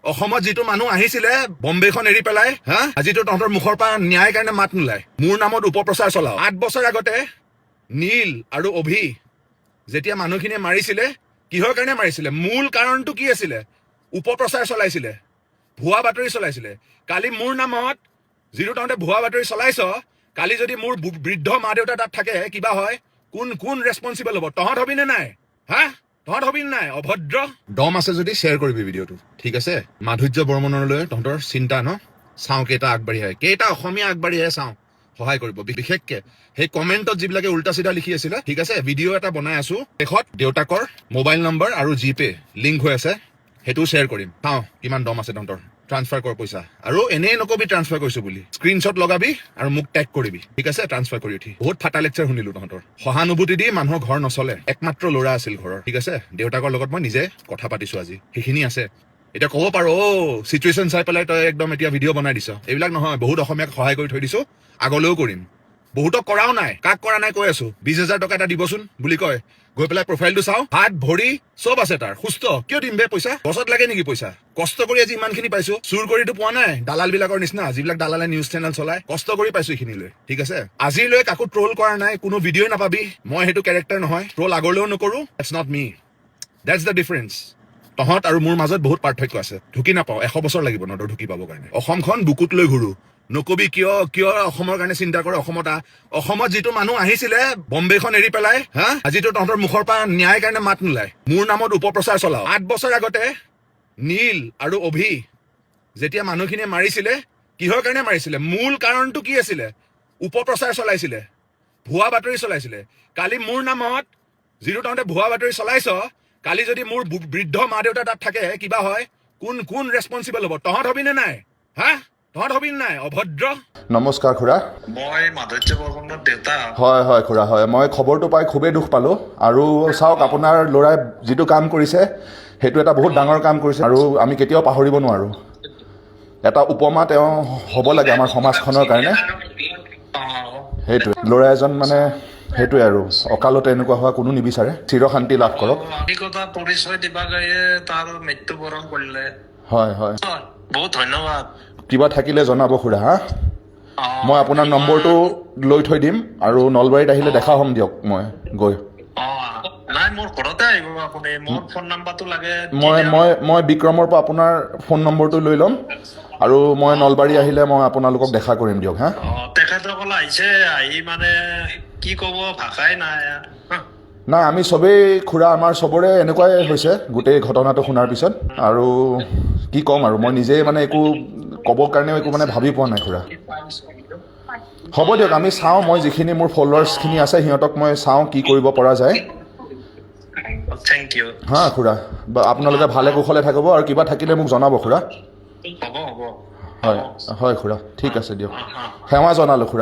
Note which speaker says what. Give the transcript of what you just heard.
Speaker 1: অসমত যিটো মানুহ আহিছিলে বম্বেখন এৰি পেলাই আজিতো তহঁতৰ মুখৰ পৰা ন্যায় কাৰণে মাত নোলায় মোৰ নামত উপপ্ৰচাৰ চলাও 8 বছৰ আগতে নীল আৰু অভি যেতিয়া মানুহখিনিয়ে মাৰিছিলে কিহৰ কাৰণে মাৰিছিলে মূল কাৰণটো কি আছিলে উপপ্ৰচাৰ চলাইছিলে ভুৱা বাতৰি চলাইছিলে কালি মোৰ নামত যিটো তহঁতে ভুৱা বাতৰি চলাইছ কালি যদি মোৰ বৃদ্ধ মা দেউতা তাত থাকে কিবা হয় কোন ৰেছপন্সিবল হ'ব তহঁত হবি নে নাই তহঁত হবি নাই অভদ্ৰ দম আছে যদি শ্বেয়াৰ কৰিবি ভিডিঅ'টো ঠিক আছে মাধুৰ্য বৰ্মনলৈ তহঁতৰ চিন্তা ন চাওঁ কেইটা আগবাঢ়ি আহে কেইটা অসমীয়া আগবাঢ়ি আহে চাওঁ সহায় কৰিব বিশেষকে সেই কমেণ্টত যিবিলাকে উল্টা চিধা লিখি আছিলে ঠিক আছে ভিডিঅ' এটা বনাই আছো শেষত দেউতাকৰ মোবাইল নম্বৰ আৰু জিপে লিংক হৈ আছে সেইটো শ্বেয়াৰ কৰিম চাওঁ কিমান দম আছে তহঁতৰ ট্ৰান্সফাৰ কৰ পইচা আৰু এনেই নকবি ট্ৰান্সফাৰ কৰিছো বুলি স্ক্ৰীনশ্বট লগাবি আৰু মোক টেগ কৰিবি ঠিক আছে ট্ৰান্সফাৰ কৰি উঠি বহুত ফাটা লেকচাৰ শুনিলো তহঁতৰ সহানুভূতি দি মানুহৰ ঘৰ নচলে একমাত্ৰ ল'ৰা আছিল ঘৰৰ ঠিক আছে দেউতাকৰ লগত মই নিজে কথা পাতিছো আজি সেইখিনি আছে এতিয়া ক'ব পাৰো চিটুৱেশ্যন চাই পেলাই তই একদম এতিয়া ভিডিঅ' বনাই দিছ এইবিলাক নহয় বহুত অসমীয়াক সহায় কৰি থৈ দিছো আগলৈও কৰিম বহুতক কৰাও নাই কাক কৰা নাই কৈ আছো 20,000 টকা এটা দিবচোন বুলি কয় গৈ পেলাই প্ৰফাইলটো চাওঁ হাত ভৰি চব আছে তাৰ সুস্থ কিয় দিম বে পইচা গছত লাগে নেকি পইচা কষ্ট কৰি আজি ইমানখিনি পাইছো চুৰ কৰিতো পোৱা নাই দালাল বিলাকৰ নিচিনা যিবিলাক দালালে নিউজ চেনেল চলায় কষ্ট কৰি পাইছো এইখিনিলৈ ঠিক আছে আজিলৈ কাকো ট্ৰল কৰা নাই কোনো ভিডিঅ'ই নাপাবি মই সেইটো কেৰেক্টাৰ নহয় ট্ৰল আগলৈও নকৰো it's not me that's the difference তহঁত আৰু মোৰ মাজত বহুত পাৰ্থক্য আছে ঢুকি নাপাওঁ 100 বছৰ লাগিব ন ঢুকি পাবৰ কাৰণে অসমখন বুকুত লৈ ঘূৰো নকবি কিয় অসমৰ কাৰণে চিন্তা কৰে অসমত যিটো মানুহ আহিছিলে বম্বেখন এৰি পেলাই আজিতো তহঁতৰ মুখৰ পৰা ন্যায় কাৰণে মাত নোলায় মোৰ নামত উপপ্ৰচাৰ চলাও 8 বছৰ আগতে নীল আৰু অভি যেতিয়া মানুহখিনিয়ে মাৰিছিলে কিহৰ কাৰণে মাৰিছিলে মূল কাৰণটো কি আছিলে উপপ্ৰচাৰ চলাইছিলে ভুৱা বাতৰি চলাইছিলে কালি মোৰ নামত যিটো তহঁতে ভুৱা বাতৰি চলাইছ কালি যদি মোৰ বৃদ্ধ মা দেউতা তাত থাকে কিবা হয় কোন ৰেছপন্সিবল হ'ব তহঁত হবি নে নাই তহঁত হবি নাই অভদ্ৰ
Speaker 2: নমস্কাৰ খুৰা
Speaker 3: মই মাধুৰ্য বৰ্মনৰ দেউতা
Speaker 2: হয় খুৰা হয় মই খবৰটো পাই খুবেই দুখ পালোঁ আৰু চাওক আপোনাৰ ল'ৰাই যিটো কাম কৰিছে সেইটো এটা বহুত ডাঙৰ কাম কৰিছে আৰু আমি কেতিয়াও পাহৰিব নোৱাৰোঁ এটা উপমা তেওঁ হ'ব লাগে আমাৰ সমাজখনৰ কাৰণে সেইটোৱে ল'ৰা এজন মানে সেইটোৱে আৰু অকালতে এনেকুৱা হোৱা কোনো নিবিচাৰে চিৰশান্তি লাভ কৰক
Speaker 3: আন্তৰিকতা পৰিচয় দিবা গায়ে তাৰ মৃত্যুবৰণ কৰিলে
Speaker 2: হয়
Speaker 3: বহুত ধন্যবাদ
Speaker 2: কিবা থাকিলে জনাব খুৰা মই আপোনাৰ নম্বৰটো লৈ থৈ দিম আৰু নলবাৰীত আহিলে দেখা হ'ম দিয়ক মই গৈ
Speaker 3: নাই মোৰ ঘৰতে আহিব আপুনি মোৰ ফোন নাম্বাৰটো লাগে
Speaker 2: মই বিক্ৰমৰ পৰা আপোনাৰ ফোন নম্বৰটো লৈ ল'ম আৰু মই নলবাৰী আহিলে মই আপোনালোকক দেখা কৰিম দিয়ক
Speaker 3: তেখেতসকল আহিছে আহি মানে কি ক'ব ভাষাই নাই
Speaker 2: নাই আমি চবেই খুৰা আমাৰ চবৰে এনেকুৱাই হৈছে গোটেই ঘটনাটো শুনাৰ পিছত আৰু কি ক'ম আৰু মই নিজে মানে একো ক'বৰ কাৰণেও একো মানে ভাবি পোৱা নাই খুৰা হ'ব দিয়ক আমি চাওঁ মই যিখিনি মোৰ ফলোৱাৰ্ছখিনি আছে সিহঁতক মই চাওঁ কি কৰিব পৰা যায়
Speaker 3: থেংক ইউ
Speaker 2: খুৰা বা আপোনালোকে ভালে কুশলে থাকিব আৰু কিবা থাকিলে মোক জনাব খুৰা
Speaker 3: হ'ব
Speaker 2: হয় খুৰা ঠিক আছে দিয়ক সেৱা জনালোঁ খুৰা